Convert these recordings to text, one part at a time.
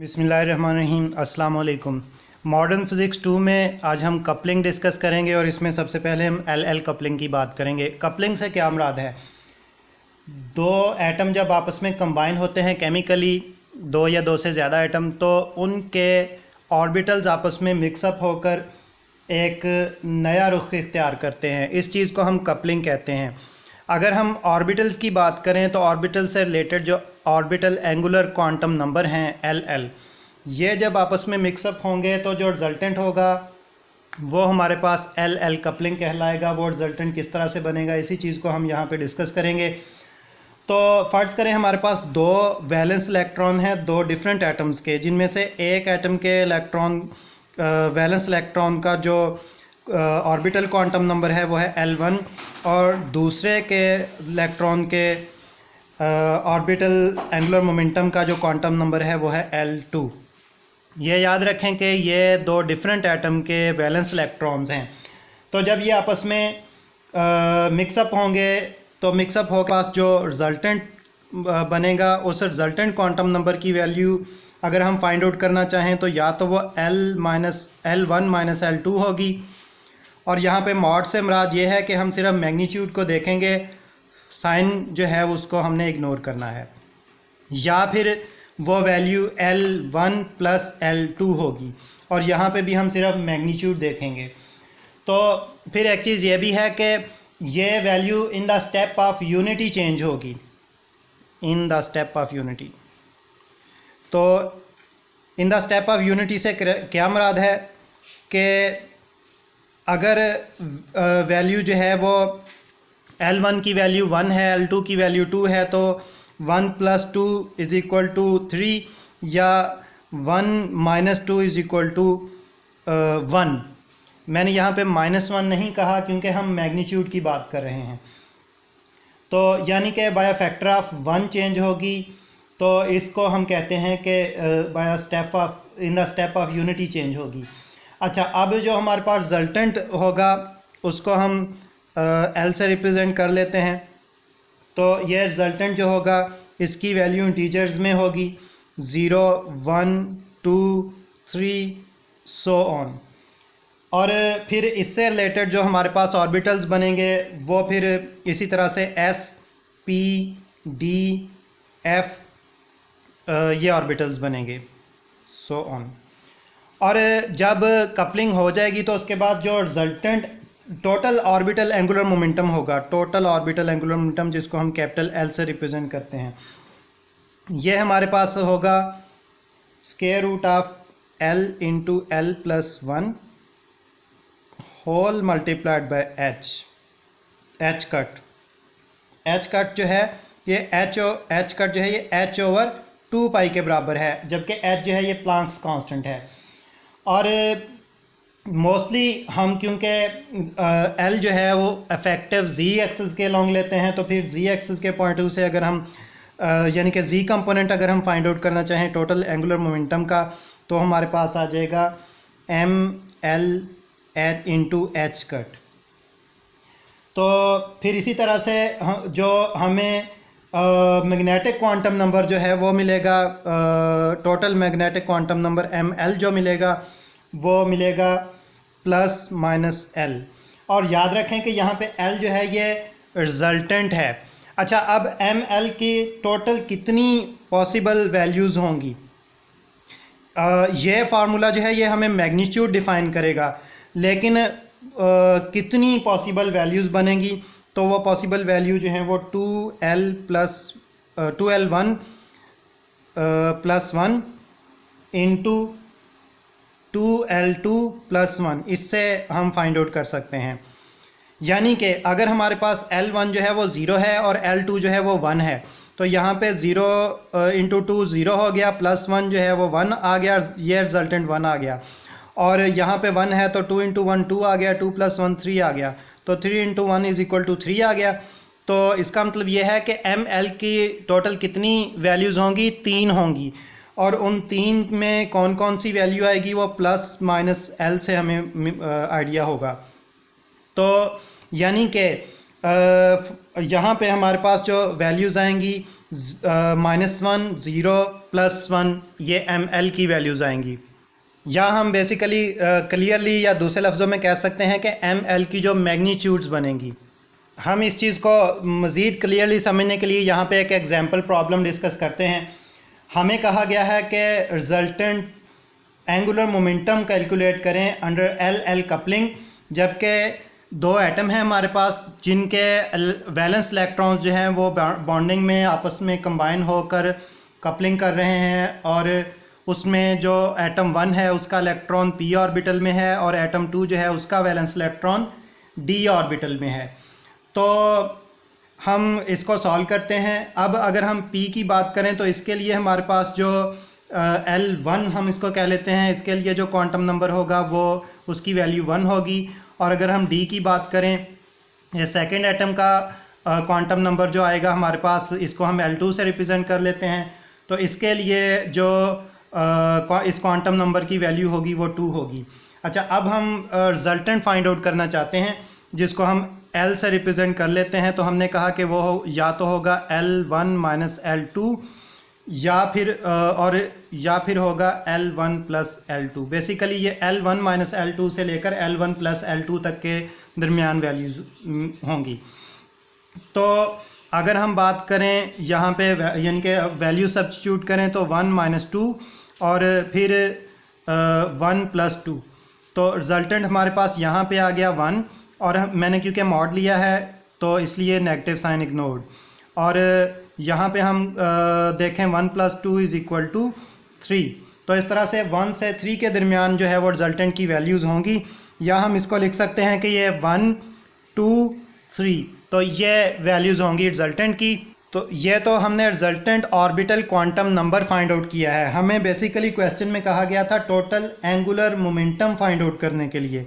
बिस्मिल्लाहिर्रहमानिर्रहीम अस्सलाम वालेकुम। मॉडर्न फिज़िक्स 2 में आज हम कपलिंग डिस्कस करेंगे और इसमें सबसे पहले हम एल कपलिंग की बात करेंगे। कपलिंग से क्या मुराद है? दो एटम जब आपस में कंबाइन होते हैं केमिकली, दो या दो से ज़्यादा एटम, तो उनके ऑर्बिटल्स आपस में मिक्सअप होकर एक नया रुख इख्तियार करते हैं। इस चीज़ को हम कपलिंग कहते हैं। अगर हम ऑर्बिटल्स की बात करें तो ऑर्बिटल से रिलेटेड जो ऑर्बिटल एंगुलर क्वांटम नंबर हैं एल, ये जब आपस में मिक्सअप होंगे तो जो रिजल्टेंट होगा वो हमारे पास एल कपलिंग कहलाएगा। वो रिजल्टेंट किस तरह से बनेगा, इसी चीज़ को हम यहाँ पे डिस्कस करेंगे। तो फ़र्ज़ करें हमारे पास दो वैलेंस इलेक्ट्रॉन हैं, दो डिफरेंट एटम्स के, जिनमें से एक एटम के इलेक्ट्रॉन वैलेंस इलेक्ट्रॉन का जो ऑर्बिटल क्वांटम नंबर है वो है L1 और दूसरे के इलेक्ट्रॉन के ऑर्बिटल एंगुलर मोमेंटम का जो क्वांटम नंबर है वो है L2। ये याद रखें कि ये दो डिफरेंट एटम के वैलेंस इलेक्ट्रॉन्स हैं। तो जब ये आपस में मिक्सअप होंगे तो मिक्सअप होकर पास जो रिजल्टेंट बनेगा, उस रिजल्टेंट क्वांटम नंबर की वैल्यू अगर हम फाइंड आउट करना चाहें तो या तो वो L1 माइनस L2 होगी, और यहाँ पे मॉड से मुराद ये है कि हम सिर्फ मैग्नीट्यूड को देखेंगे, साइन जो है उसको हमने इग्नोर करना है, या फिर वो वैल्यू L1 प्लस L2 होगी और यहाँ पे भी हम सिर्फ मैग्नीट्यूड देखेंगे। तो फिर एक चीज़ ये भी है कि ये value in the step of unity change होगी, in the step of unity. तो in the step of unity से क्या मुराद है कि अगर वैल्यू जो है वो L1 की वैल्यू 1 है, L2 की वैल्यू 2 है, तो 1 प्लस 2 इज़ इक्वल टू 3 या 1 माइनस 2 इज़ इक्वल टू 1। मैंने यहाँ पे -1 नहीं कहा क्योंकि हम मैग्नीट्यूड की बात कर रहे हैं। तो यानी कि बाय फैक्टर ऑफ 1 चेंज होगी, तो इसको हम कहते हैं कि by step of in the step of unity change होगी। अच्छा, अब जो हमारे पास रिजल्टेंट होगा उसको हम L से रिप्रेजेंट कर लेते हैं। तो ये रिजल्टेंट जो होगा इसकी वैल्यू इंटीजर्स में होगी, 0 1 2 3 सो ऑन। और फिर इससे रिलेटेड जो हमारे पास ऑर्बिटल्स बनेंगे वो फिर इसी तरह से S P D F ये ऑर्बिटल्स बनेंगे, सो ऑन। और जब कपलिंग हो जाएगी तो उसके बाद जो resultant total orbital angular momentum होगा, टोटल ऑर्बिटल एंगुलर मोमेंटम जिसको हम कैपिटल L से रिप्रेजेंट करते हैं, ये हमारे पास होगा square root of L into L plus 1 whole multiplied by H cut जो है ये H कट जो है ये H ओवर 2 पाई के बराबर है, जबकि H जो है ये प्लांक्स कांस्टेंट है। और मोस्टली हम क्योंकि L जो है वो इफेक्टिव Z एक्सिस के लॉन्ग लेते हैं, तो फिर Z एक्सिस के पॉइंट ऑफ व्यू से अगर हम यानी कि Z कंपोनेंट अगर हम फाइंड आउट करना चाहें टोटल एंगुलर मोमेंटम का, तो हमारे पास आ जाएगा ML इंटू H कट। तो फिर इसी तरह से जो हमें मैग्नेटिक क्वांटम नंबर जो है वो मिलेगा, total magnetic quantum number ML जो मिलेगा वो मिलेगा प्लस माइनस L। और याद रखें कि यहाँ पे L जो है ये रिजल्टेंट है। अच्छा, अब ML की टोटल कितनी पॉसिबल वैल्यूज़ होंगी, ये फार्मूला जो है ये हमें मैग्नीट्यूड डिफ़ाइन करेगा, लेकिन कितनी पॉसिबल वैल्यूज़ बनेंगी, तो वो पॉसिबल वैल्यू जो है वो 2L1 plus 1 into 2L2 plus 1, इससे हम फाइंड आउट कर सकते हैं। यानी कि अगर हमारे पास L1 जो है वो 0 है और L2 जो है वो 1 है, तो यहाँ पे 0 इंटू 2 0 हो गया, प्लस 1 जो है वो 1 आ गया, ये रिजल्टेंट 1 आ गया। और यहाँ पे 1 है तो 2 इंटू 1 2 आ गया, 2 प्लस 1 3 आ गया, तो 3 इंटू 1 इज़ इक्वल टू 3 आ गया। तो इसका मतलब ये है कि ML की टोटल कितनी वैल्यूज़ होंगी, 3 होंगी, और उन 3 में कौन कौन सी वैल्यू आएगी वो प्लस माइनस L से हमें आइडिया होगा। तो यानी कि यहाँ पे हमारे पास जो वैल्यूज़ आएंगी -1 0 +1 ये ml की वैल्यूज़ आएंगी। या हम बेसिकली क्लियरली या दूसरे लफ्ज़ों में कह सकते हैं कि ml की जो मैग्नीट्यूड्स बनेंगी। हम इस चीज़ को मज़ीद क्लियरली समझने के लिए यहाँ पे एक एग्जांपल प्रॉब्लम डिस्कस करते हैं। हमें कहा गया है कि रिजल्टेंट एंगुलर मोमेंटम कैलकुलेट करें अंडर एल कपलिंग, जबकि दो एटम हैं हमारे पास जिनके वैलेंस इलेक्ट्रॉन्स जो हैं वो बॉन्डिंग में आपस में कंबाइन होकर कपलिंग कर रहे हैं, और उसमें जो एटम 1 है उसका इलेक्ट्रॉन p ऑर्बिटल में है और एटम 2 जो है उसका वैलेंस इलेक्ट्रॉन d ऑर्बिटल में है। तो हम इसको सॉल्व करते हैं। अब अगर हम p की बात करें तो इसके लिए हमारे पास जो L1 हम इसको कह लेते हैं, इसके लिए जो क्वांटम नंबर होगा वो उसकी वैल्यू 1 होगी। और अगर हम d की बात करें, ये सेकंड एटम का क्वांटम नंबर जो आएगा हमारे पास, इसको हम L2 से रिप्रेजेंट कर लेते हैं। तो इसके लिए जो इस क्वांटम नंबर की वैल्यू होगी वो 2 होगी। अच्छा, अब हम रिजल्टेंट फाइंड आउट करना चाहते हैं जिसको हम L से रिप्रेजेंट कर लेते हैं। तो हमने कहा कि वो या तो होगा L1 - L2 या फिर होगा L1 + L2। बेसिकली ये L1 - L2 से लेकर L1 + L2 तक के दरमियान वैल्यूज़ होंगी। तो अगर हम बात करें यहाँ पे यानी कि वैल्यू सब्स्टिट्यूट करें तो 1 - 2 और फिर 1 + 2, तो रिजल्टेंट हमारे पास यहाँ पे आ गया 1, और मैंने क्योंकि मॉड लिया है तो इसलिए नेगेटिव साइन इग्नोर्ड। और यहाँ पे हम देखें 1 + 2 = 3। तो इस तरह से 1 से 3 के दरमियान जो है वो रिजल्टेंट की वैल्यूज़ होंगी। या हम इसको लिख सकते हैं कि ये 1 2 3, तो ये वैल्यूज़ होंगी रिजल्टेंट की। तो ये तो हमने resultant orbital quantum number find out किया है। हमें बेसिकली क्वेश्चन में कहा गया था total angular momentum find out करने के लिए।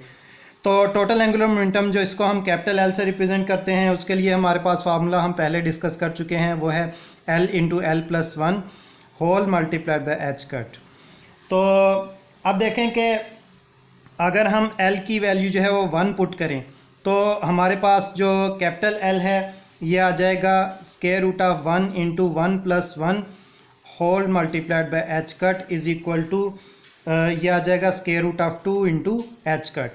तो टोटल एंगुलर मोमेंटम जो इसको हम कैपिटल L से रिप्रेजेंट करते हैं, उसके लिए हमारे पास फार्मूला हम पहले डिस्कस कर चुके हैं, वो है L × L + 1 whole multiplied by h cut. तो अब देखें कि अगर हम L की वैल्यू जो है वो 1 पुट करें तो हमारे पास जो कैपिटल L है ये आ जाएगा √1 × 1 + 1 whole multiplied by h cut ये आ जाएगा √2 × h कट।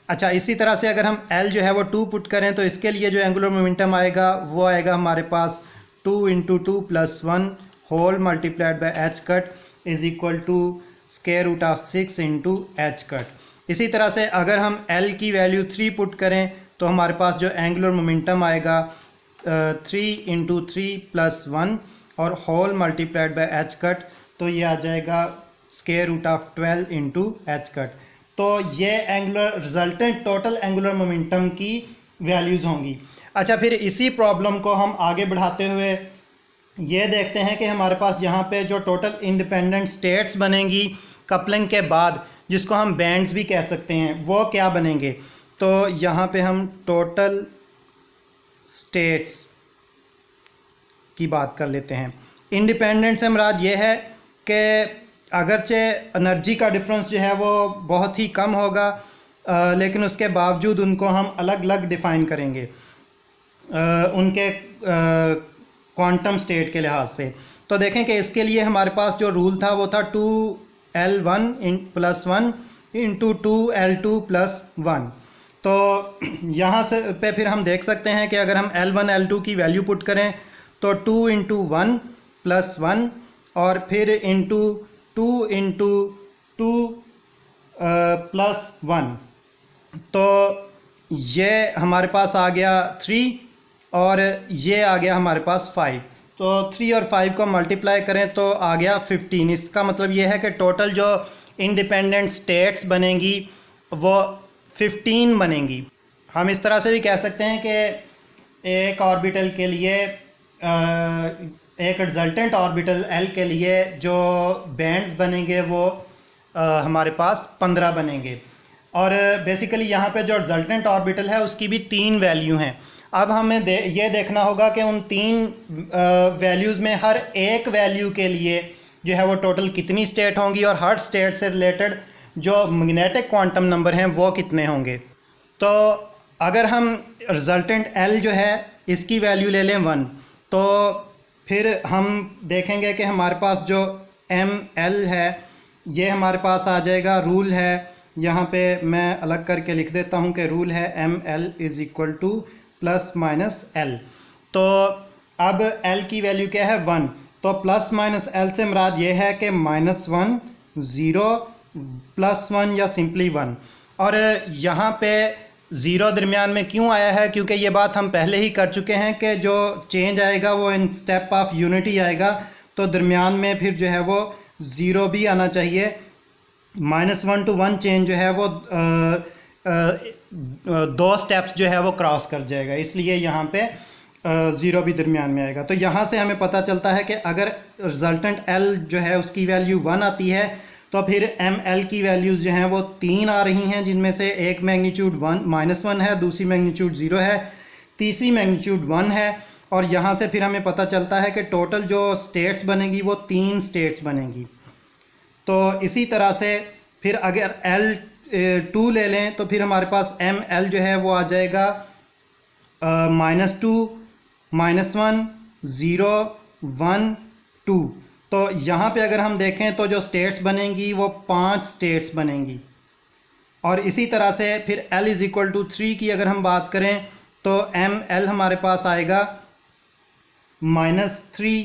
अच्छा, इसी तरह से अगर हम L जो है वो 2 पुट करें तो इसके लिए जो एंगुलर मोमेंटम आएगा वो आएगा हमारे पास 2 × 2 + 1 whole multiplied by h cut √6 × h cut. इसी तरह से अगर हम L की वैल्यू 3 पुट करें तो हमारे पास जो एंगुलर मोमेंटम आएगा 3 × 3 + 1 और whole multiplied by h cut, तो ये आ जाएगा √12 × h कट। तो ये angular resultant total angular momentum की वैल्यूज़ होंगी। अच्छा, फिर इसी प्रॉब्लम को हम आगे बढ़ाते हुए ये देखते हैं कि हमारे पास यहाँ पे जो टोटल इंडिपेंडेंट स्टेट्स बनेंगी कपलिंग के बाद, जिसको हम बैंड्स भी कह सकते हैं, वो क्या बनेंगे। तो यहाँ पे हम टोटल स्टेट्स की बात कर लेते हैं। इंडिपेंडेंट से मुराद ये है कि अगरचे एनर्जी का डिफरेंस जो है वो बहुत ही कम होगा, लेकिन उसके बावजूद उनको हम अलग अलग डिफ़ाइन करेंगे उनके क्वांटम स्टेट के लिहाज से। तो देखें कि इसके लिए हमारे पास जो रूल था वो था 2L1 + 1 × 2L2 + 1। तो यहाँ से पे फिर हम देख सकते हैं कि अगर हम L1 L2 की वैल्यू पुट करें तो 2 × 1 + 1 और फिर इंटू 2 × 2 + 1, तो ये हमारे पास आ गया 3 और ये आ गया हमारे पास 5। तो 3 और 5 को मल्टीप्लाई करें तो आ गया 15। इसका मतलब ये है कि टोटल जो इंडिपेंडेंट स्टेट्स बनेंगी वो 15 बनेंगी। हम इस तरह से भी कह सकते हैं कि एक ऑर्बिटल के लिए एक रिजल्टेंट ऑर्बिटल L के लिए जो बैंड्स बनेंगे वो हमारे पास 15 बनेंगे। और बेसिकली यहाँ पे जो रिजल्टेंट ऑर्बिटल है उसकी भी 3 वैल्यू हैं। अब हमें ये देखना होगा कि उन 3 वैल्यूज़ में हर एक वैल्यू के लिए जो है वो टोटल कितनी स्टेट होंगी और हर स्टेट से रिलेटेड जो मैग्नेटिक क्वांटम नंबर हैं वो कितने होंगे। तो अगर हम रिजल्टेंट L जो है इसकी वैल्यू ले लें 1, तो फिर हम देखेंगे कि हमारे पास जो एम एल है ये हमारे पास आ जाएगा, रूल है यहाँ पे मैं अलग करके लिख देता हूँ कि रूल है M L is equal to plus minus L. तो अब एल की वैल्यू क्या है 1, तो प्लस माइनस एल से मुराद ये है कि -1 0 +1 या सिंपली 1। और यहाँ पे ज़ीरो दरमियान में क्यों आया है, क्योंकि ये बात हम पहले ही कर चुके हैं कि जो चेंज आएगा वो इन स्टेप ऑफ यूनिटी आएगा, तो दरमियान में फिर जो है वो ज़ीरो भी आना चाहिए। -1 to 1 चेंज जो है वो दो स्टेप्स जो है वो क्रॉस कर जाएगा, इसलिए यहाँ पे ज़ीरो भी दरमियान में आएगा। तो यहाँ से हमें पता चलता है कि अगर रिजल्टेंट L जो है उसकी वैल्यू 1 आती है तो फिर ML की वैल्यूज़ जो हैं वो 3 आ रही हैं, जिनमें से एक मैग्नीट्यूड -1 है, दूसरी मैग्नीट्यूड 0 है, तीसरी मैग्नीट्यूड 1 है। और यहाँ से फिर हमें पता चलता है कि टोटल जो स्टेट्स बनेगी वो 3 स्टेट्स बनेगी। तो इसी तरह से फिर अगर L2 ले लें तो फिर हमारे पास ML जो है वो आ जाएगा -2 -1 0 1 2। तो यहाँ पे अगर हम देखें तो जो स्टेट्स बनेंगी वो 5 स्टेट्स बनेंगी। और इसी तरह से फिर L इज़ इक्वल टू 3 की अगर हम बात करें तो ML हमारे पास आएगा -3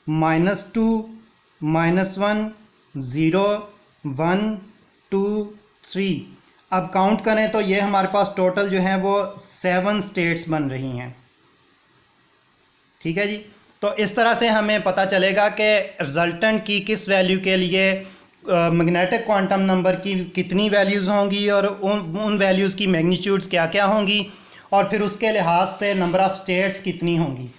-2 -1 0 1 2 3। अब काउंट करें तो ये हमारे पास टोटल जो है वो 7 स्टेट्स बन रही हैं। ठीक है जी। तो इस तरह से हमें पता चलेगा कि रिजल्टेंट की किस वैल्यू के लिए मैग्नेटिक क्वांटम नंबर की कितनी वैल्यूज़ होंगी और उन वैल्यूज़ की मैग्नीट्यूड्स क्या क्या होंगी, और फिर उसके लिहाज से नंबर ऑफ़ स्टेट्स कितनी होंगी।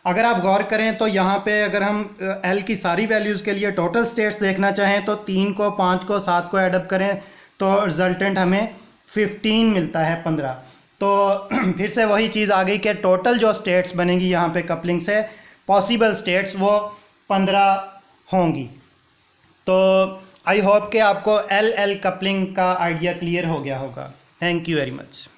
अगर आप गौर करें तो यहाँ पे अगर हम L की सारी वैल्यूज़ के लिए टोटल स्टेट्स देखना चाहें तो 3 को 5 को 7 को एडअप करें तो रिजल्टेंट हमें 15 मिलता है, 15। तो फिर से वही चीज़ आ गई कि टोटल जो स्टेट्स बनेंगी यहाँ पे कपलिंग से पॉसिबल स्टेट्स वो 15 होंगी। तो आई होप कि आपको LL कपलिंग का आइडिया क्लियर हो गया होगा। Thank you very much.